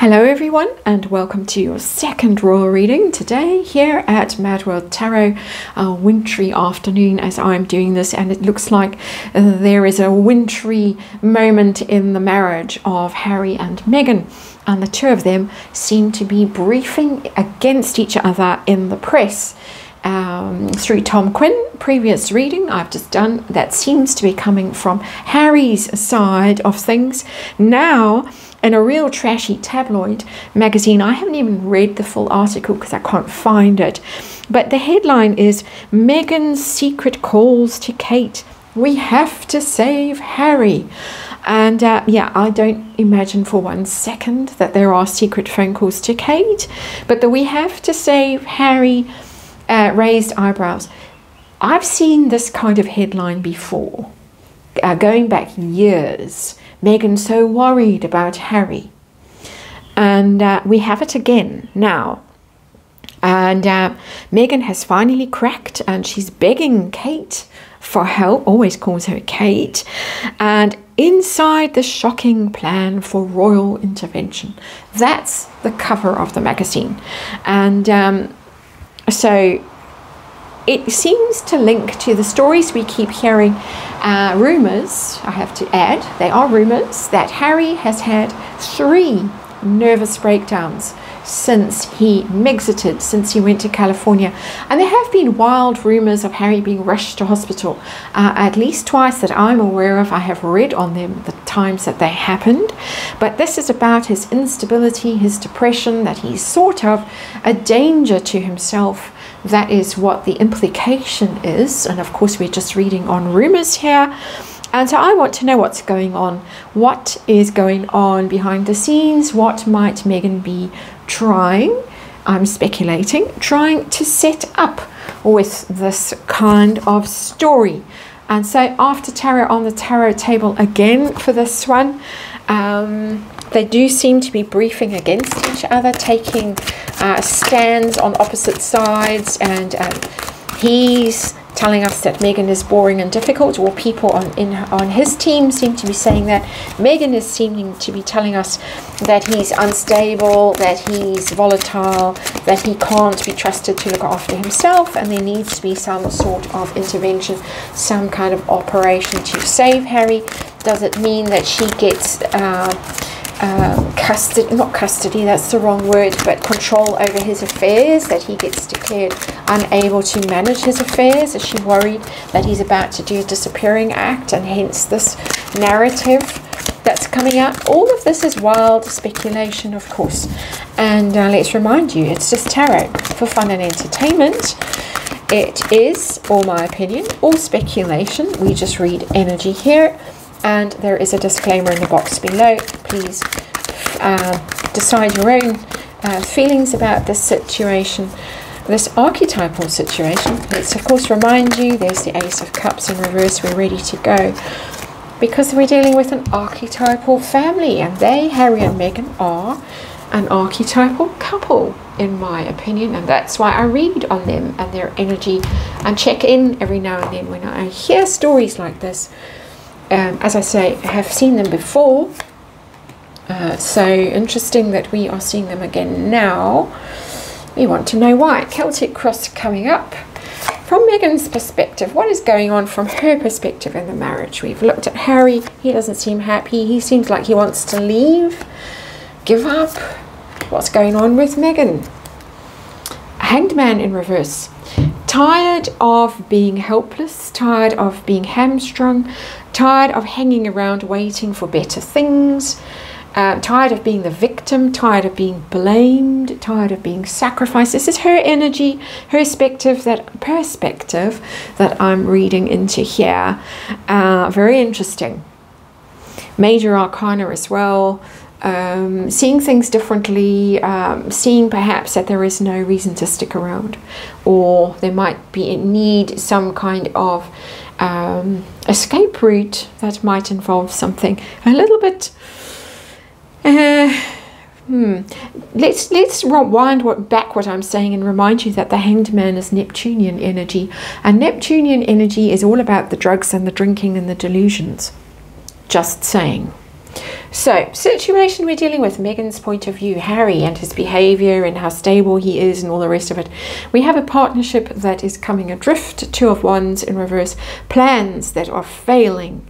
Hello everyone, and welcome to your second royal reading today here at MadWorldTarot. A wintry afternoon as I'm doing this, and it looks like there is a wintry moment in the marriage of Harry and Meghan, and the two of them seem to be briefing against each other in the press. Through Tom Quinn, previous reading I've just done, that seems to be coming from Harry's side of things. Now, in a real trashy tabloid magazine, I haven't even read the full article because I can't find it, but the headline is Meghan's secret calls to Kate. We have to save Harry. And yeah, I don't imagine for 1 second that there are secret phone calls to Kate, but the we have to save Harry raised eyebrows. I've seen this kind of headline before, going back years. Meghan so worried about Harry, and we have it again now. And Meghan has finally cracked, and she's begging Kate for help, always calls her Kate, and inside the shocking plan for royal intervention. That's the cover of the magazine. And so it seems to link to the stories we keep hearing, rumours, I have to add, they are rumours, that Harry has had 3 nervous breakdowns since he exited, since he went to California. And there have been wild rumours of Harry being rushed to hospital, at least twice that I'm aware of. I have read on them the times that they happened. But this is about his instability, his depression, that he's sort of a danger to himself. That is what the implication is. And of course, we're just reading on rumours here. And so I want to know what's going on. What is going on behind the scenes? What might Meghan be trying, I'm speculating, trying to set up with this kind of story? And so after tarot on the tarot table again for this one, they do seem to be briefing against each other, taking stands on opposite sides, and he's telling us that Meghan is boring and difficult, or people on his team seem to be saying that. Meghan is seeming to be telling us that he's unstable, that he's volatile, that he can't be trusted to look after himself, and there needs to be some sort of intervention, some kind of operation to save Harry. Does it mean that she gets custody, not custody, that's the wrong word, but control over his affairs, that he gets declared unable to manage his affairs? Is she worried that he's about to do a disappearing act, and hence this narrative that's coming out? All of this is wild speculation, of course, and let's remind you, it's just tarot for fun and entertainment. It is all my opinion, all speculation. We just read energy here. And there is a disclaimer in the box below. Please decide your own feelings about this situation, this archetypal situation. Let's of course remind you, there's the Ace of Cups in reverse. We're ready to go because we're dealing with an archetypal family, and they, Harry and Meghan, are an archetypal couple in my opinion, and that's why I read on them and their energy and check in every now and then when I hear stories like this. As I say, I have seen them before, so interesting that we are seeing them again now. We want to know why. Celtic Cross coming up. From Meghan's perspective, what is going on from her perspective in the marriage? We've looked at Harry. He doesn't seem happy. He seems like he wants to leave, give up. What's going on with Meghan? Hanged Man in reverse. Tired of being helpless, tired of being hamstrung, tired of hanging around waiting for better things, tired of being the victim, tired of being blamed, tired of being sacrificed. This is her energy, her perspective that I'm reading into here. Very interesting. Major Arcana as well. Seeing things differently, seeing perhaps that there is no reason to stick around, or there might be need some kind of escape route that might involve something a little bit let's rewind back what I'm saying and remind you that the Hanged Man is Neptunian energy, and Neptunian energy is all about the drugs and the drinking and the delusions. Just saying. So, situation we're dealing with, Megan's point of view, Harry and his behavior and how stable he is and all the rest of it. We have a partnership that is coming adrift, Two of Wands in reverse, plans that are failing.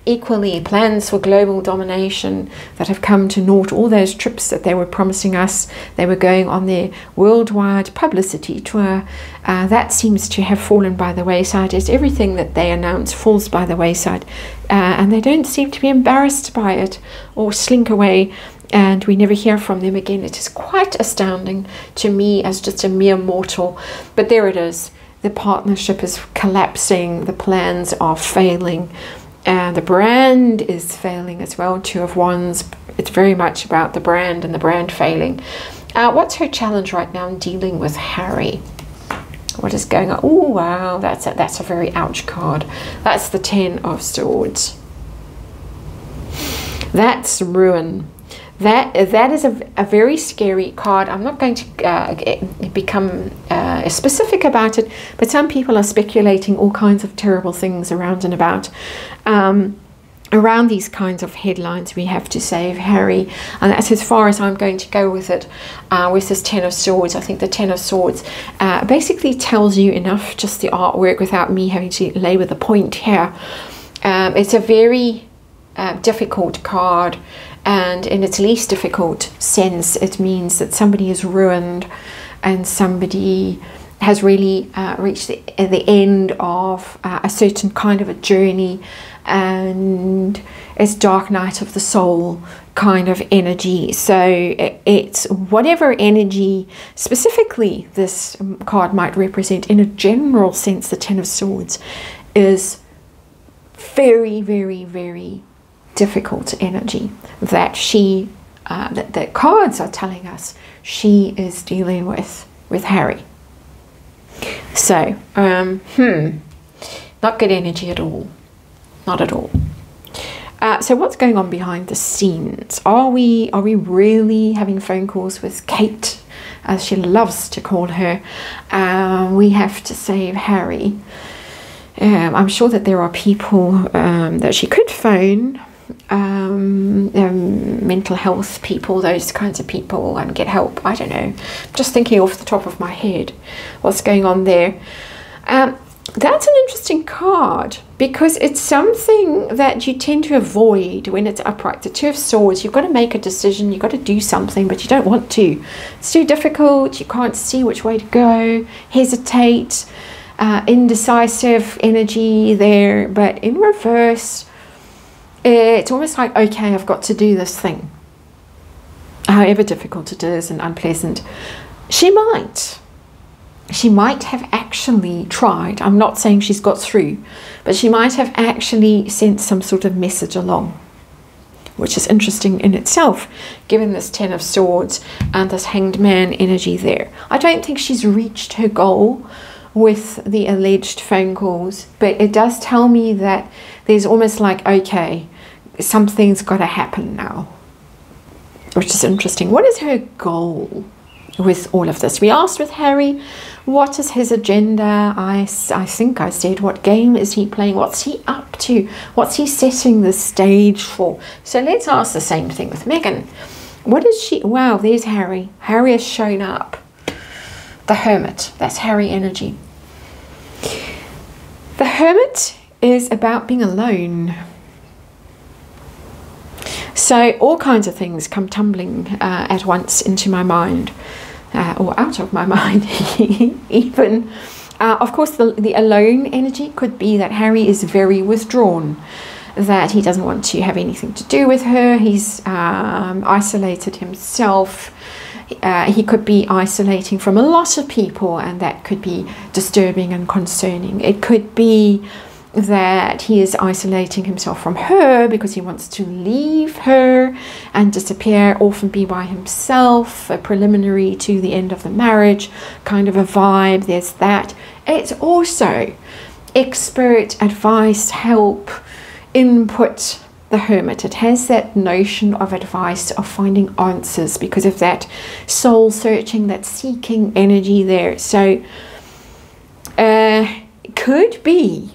Equally, plans for global domination that have come to naught. All those trips that they were promising us, they were going on their worldwide publicity tour, that seems to have fallen by the wayside, as everything that they announce falls by the wayside, and they don't seem to be embarrassed by it or slink away, and we never hear from them again. It is quite astounding to me as just a mere mortal, but there it is. The partnership is collapsing, the plans are failing, and the brand is failing as well. Two of Wands, it's very much about the brand and the brand failing. What's her challenge right now in dealing with Harry? What is going on? Oh wow, that's a very ouch card. That's the Ten of Swords. That's ruin. That is a very scary card. I'm not going to become specific about it, but some people are speculating all kinds of terrible things around and about. Around these kinds of headlines, we have to save Harry, and that's as far as I'm going to go with it. With this Ten of Swords, I think the Ten of Swords basically tells you enough, just the artwork, without me having to labour the point here. It's a very difficult card, and in its least difficult sense, it means that somebody is ruined and somebody has really reached the end of a certain kind of a journey, and it's dark night of the soul kind of energy. So it's whatever energy specifically this card might represent. In a general sense, the Ten of Swords is very, very, very difficult energy that that the cards are telling us she is dealing with Harry. So not good energy at all, not at all. So what's going on behind the scenes? Are we really having phone calls with Kate, as she loves to call her? We have to save Harry. I'm sure that there are people that she could phone, mental health people, those kinds of people, and get help. I don't know, just thinking off the top of my head what's going on there. That's an interesting card, because it's something that you tend to avoid when it's upright. The Two of Swords, you've got to make a decision, you've got to do something, but you don't want to. It's too difficult, you can't see which way to go, hesitate, indecisive energy there. But in reverse, it's almost like, okay, I've got to do this thing, however difficult it is and unpleasant. She might have actually tried. I'm not saying she's got through, but she might have actually sent some sort of message along, which is interesting in itself, given this Ten of Swords and this Hanged Man energy there. I don't think she's reached her goal with the alleged phone calls, but it does tell me that there's almost like, okay, something's got to happen now, which is interesting. What is her goal with all of this? We asked with Harry, what is his agenda? I think I said, what game is he playing? What's he up to? What's he setting the stage for? So let's ask the same thing with Megan. What is she? Wow, there's Harry. Harry has shown up. The Hermit, that's Harry energy. The Hermit is about being alone. So all kinds of things come tumbling at once into my mind, or out of my mind even. Of course, the alone energy could be that Harry is very withdrawn, that he doesn't want to have anything to do with her. He's isolated himself. He could be isolating from a lot of people, and that could be disturbing and concerning. It could be that he is isolating himself from her because he wants to leave her and disappear, often be by himself, a preliminary to the end of the marriage kind of a vibe. There's that. It's also expert advice, help, input. The Hermit, it has that notion of advice, of finding answers, because of that soul searching, that seeking energy there. So it could be,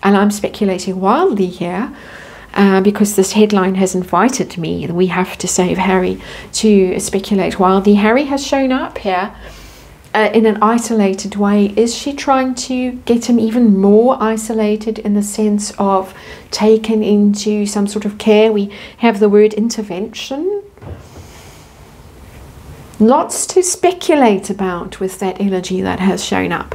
and I'm speculating wildly here, because this headline has invited me, we have to save Harry, to speculate. While the Harry has shown up here in an isolated way, is she trying to get him even more isolated in the sense of taken into some sort of care? We have the word intervention. Lots to speculate about with that energy that has shown up.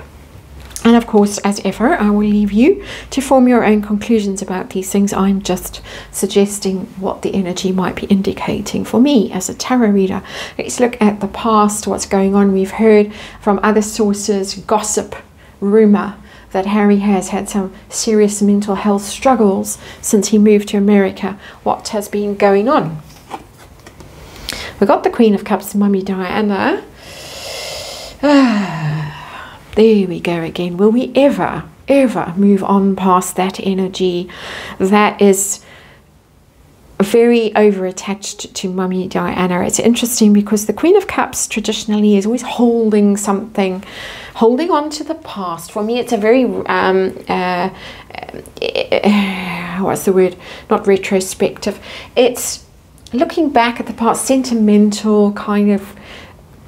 And of course, as ever, I will leave you to form your own conclusions about these things. I'm just suggesting what the energy might be indicating for me as a tarot reader. Let's look at the past, what's going on. We've heard from other sources, gossip, rumour, that Harry has had some serious mental health struggles since he moved to America. What has been going on? We got the Queen of Cups, Mummy Diana. There we go again. Will we ever move on past that energy that is very over-attached to Mummy Diana? It's interesting because the Queen of Cups traditionally is always holding something, holding on to the past. For me, it's a very, what's the word? Not retrospective. It's looking back at the past, sentimental kind of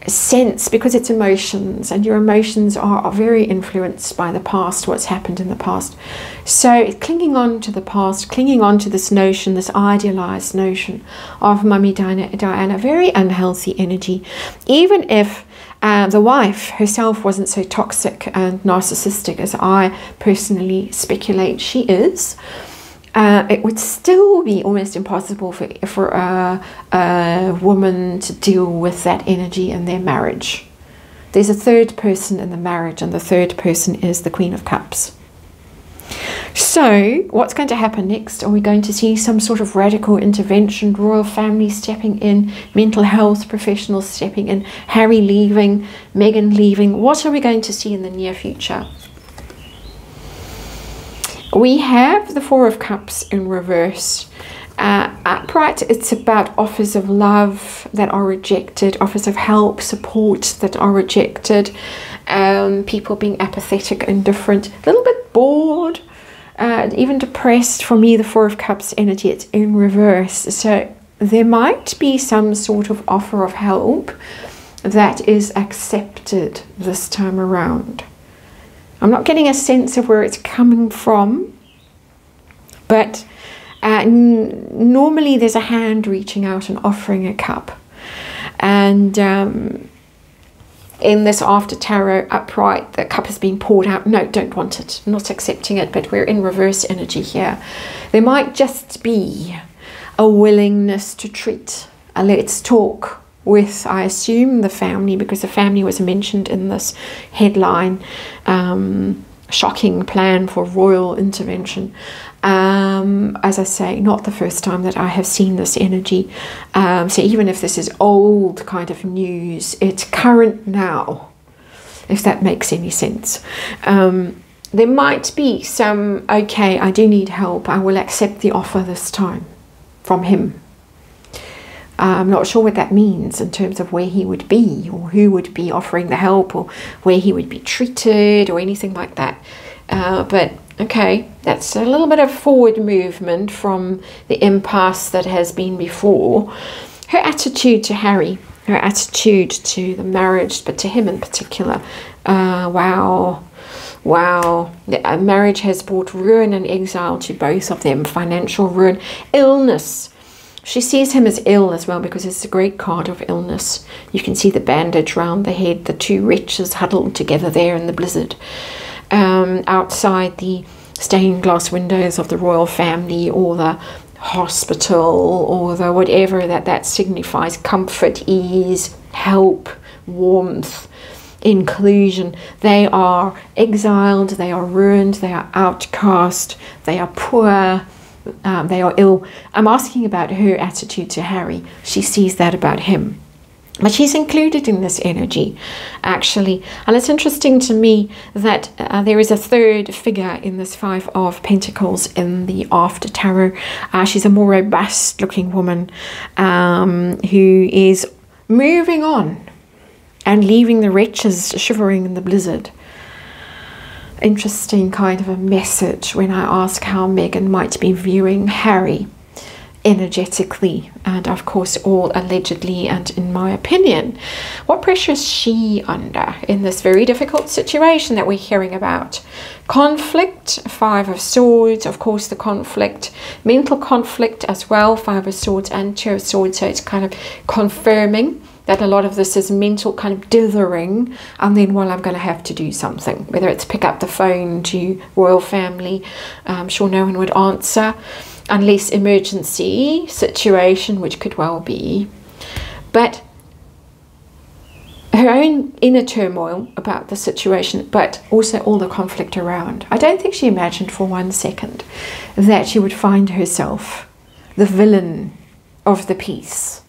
sense, because it's emotions, and your emotions are very influenced by the past, what's happened in the past. So clinging on to the past, clinging on to this notion, this idealized notion of Mummy Diana, very unhealthy energy. Even if the wife herself wasn't so toxic and narcissistic as I personally speculate she is, it would still be almost impossible for a woman to deal with that energy in their marriage. There's a third person in the marriage, and the third person is the Queen of Cups. So what's going to happen next? Are we going to see some sort of radical intervention, royal family stepping in, mental health professionals stepping in, Harry leaving, Meghan leaving? What are we going to see in the near future? We have the Four of Cups in reverse. Upright, it's about offers of love that are rejected, offers of help, support that are rejected, people being apathetic, indifferent, a little bit bored, even depressed. For me, the Four of Cups energy, it's in reverse. So there might be some sort of offer of help that is accepted this time around. I'm not getting a sense of where it's coming from, but normally there's a hand reaching out and offering a cup. And in this after tarot upright, the cup has been poured out. No, don't want it, not accepting it, but we're in reverse energy here. There might just be a willingness to treat, a let's talk with, I assume, the family, because the family was mentioned in this headline. Shocking plan for royal intervention. As I say, not the first time that I have seen this energy. So even if this is old kind of news, it's current now, if that makes any sense. There might be some, okay, I do need help, I will accept the offer this time from him. I'm not sure what that means in terms of where he would be, or who would be offering the help, or where he would be treated, or anything like that. But okay, that's a little bit of forward movement from the impasse that has been before. Her attitude to Harry, her attitude to the marriage, but to him in particular, wow. The marriage has brought ruin and exile to both of them, financial ruin, illness. She sees him as ill as well, because it's a great card of illness. You can see the bandage round the head, the two wretches huddled together there in the blizzard. Outside the stained glass windows of the royal family, or the hospital, or the whatever that signifies, comfort, ease, help, warmth, inclusion. They are exiled, they are ruined, they are outcast, they are poor, they are ill. I'm asking about her attitude to Harry. She sees that about him. But she's included in this energy, actually. And it's interesting to me that there is a third figure in this Five of Pentacles in the after tarot. She's a more robust looking woman who is moving on and leaving the wretches shivering in the blizzard. interesting kind of a message when I ask how Meghan might be viewing Harry energetically, and of course all allegedly and in my opinion. What pressure is she under in this very difficult situation that we're hearing about? Conflict, Five of Swords, of course the conflict, mental conflict as well, Five of Swords and Two of Swords, so it's kind of confirming that a lot of this is mental kind of dithering, and then, well, I'm going to have to do something, whether it's pick up the phone to royal family. I'm sure no one would answer unless emergency situation, which could well be. But her own inner turmoil about the situation, but also all the conflict around. I don't think she imagined for 1 second that she would find herself the villain of the piece.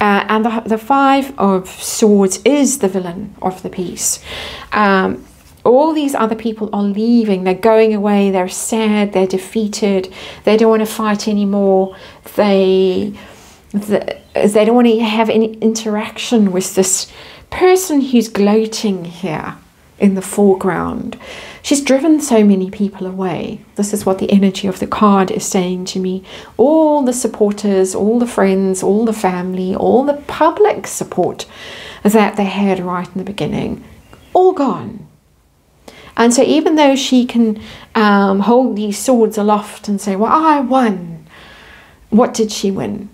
And the Five of Swords is the villain of the piece. All these other people are leaving, they're going away, they're sad, they're defeated, they don't want to fight anymore, they don't want to have any interaction with this person who's gloating here in the foreground. She's driven so many people away. This is what the energy of the card is saying to me. All the supporters, all the friends, all the family, all the public support that they had right in the beginning, all gone. And so even though she can hold these swords aloft and say, well, I won, what did she win?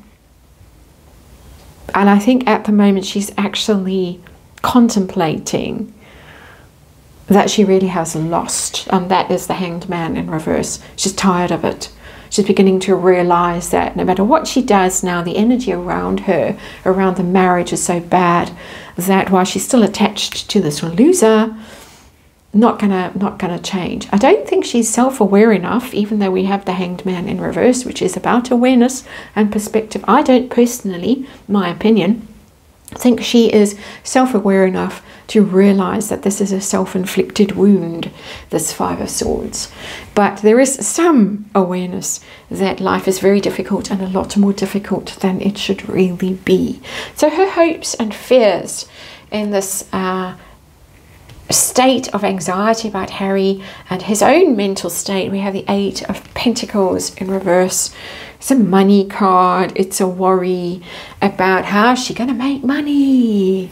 And I think at the moment she's actually contemplating that she really has lost. That is the Hanged Man in reverse. She's tired of it. She's beginning to realize that no matter what she does now, the energy around her, around the marriage, is so bad that while she's still attached to this loser, not gonna change. I don't think she's self-aware enough, even though we have the Hanged Man in reverse, which is about awareness and perspective. I don't personally, my opinion, think she is self-aware enough to realize that this is a self-inflicted wound, this Five of Swords. But there is some awareness that life is very difficult, and a lot more difficult than it should really be. So her hopes and fears in this state of anxiety about Harry and his own mental state. We have the Eight of Pentacles in reverse. It's a money card. It's a worry about how she's going to make money.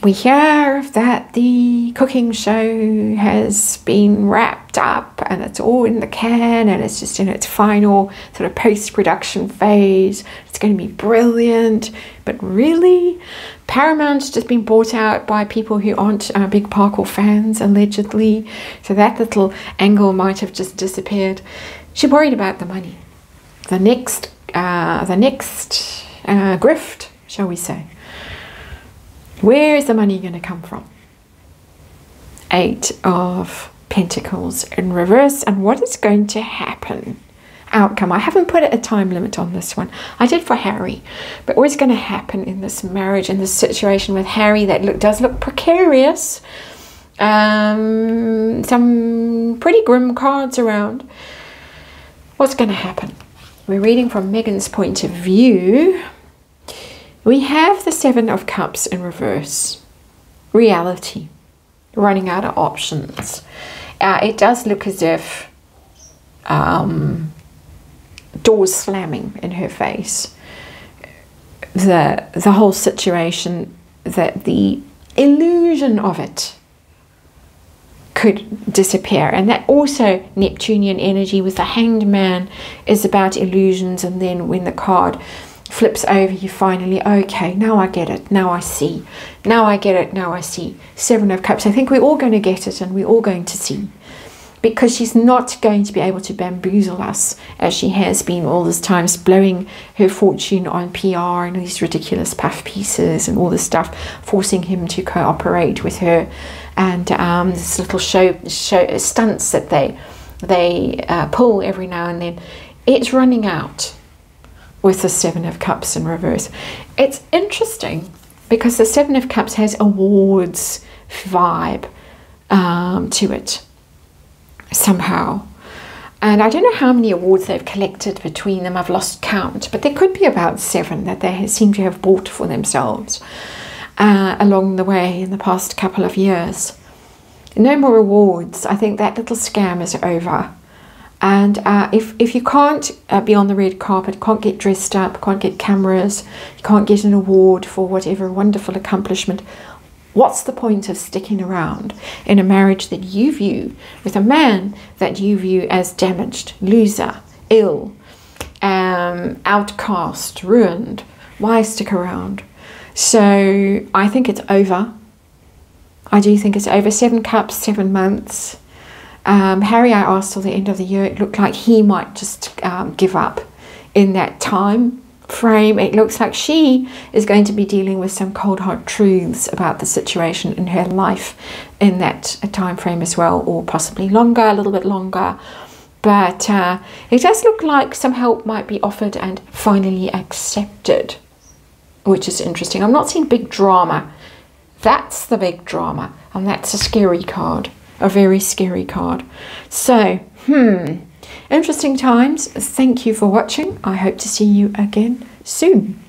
We hear that the cooking show has been wrapped up and it's all in the can and it's just in its final sort of post-production phase. It's going to be brilliant, but really, Paramount's just been bought out by people who aren't big Parkour fans, allegedly. So that little angle might have just disappeared. She's worried about the money. The next grift, shall we say. Where is the money going to come from? Eight of Pentacles in reverse. And what is going to happen? Outcome. I haven't put a time limit on this one. I did for Harry. But what's going to happen in this marriage, in this situation with Harry that does look precarious? Some pretty grim cards around. What's going to happen? We're reading from Meghan's point of view. We have the Seven of Cups in reverse. Reality. Running out of options. It does look as if doors slamming in her face. The whole situation, that the illusion of it could disappear. And that also Neptunian energy with the Hanged Man is about illusions. And then when the card flips over, you finally, okay, now I get it, now I see, now I get it, now I see. Seven of Cups. I think we're all going to get it and we're all going to see, because she's not going to be able to bamboozle us as she has been all this time, blowing her fortune on PR and these ridiculous puff pieces and all this stuff, forcing him to cooperate with her, and this little show stunts that they pull every now and then. It's running out with the Seven of Cups in reverse. It's interesting because the Seven of Cups has awards vibe to it somehow. And I don't know how many awards they've collected between them. I've lost count, but there could be about 7 that they seem to have bought for themselves along the way in the past couple of years. No more rewards. I think that little scam is over. And if you can't be on the red carpet, can't get dressed up, can't get cameras, you can't get an award for whatever wonderful accomplishment, what's the point of sticking around in a marriage that you view, with a man that you view as damaged, loser, ill, outcast, ruined? Why stick around? So I think it's over. I do think it's over. 7 cups, 7 months. Harry, I asked till the end of the year. It looked like he might just give up in that time frame. It looks like she is going to be dealing with some cold hard truths about the situation in her life in that time frame as well, or possibly longer, a little bit longer. But it does look like some help might be offered and finally accepted, which is interesting. I'm not seeing big drama. That's the big drama, and that's a scary card, a very scary card. So, interesting times. Thank you for watching. I hope to see you again soon.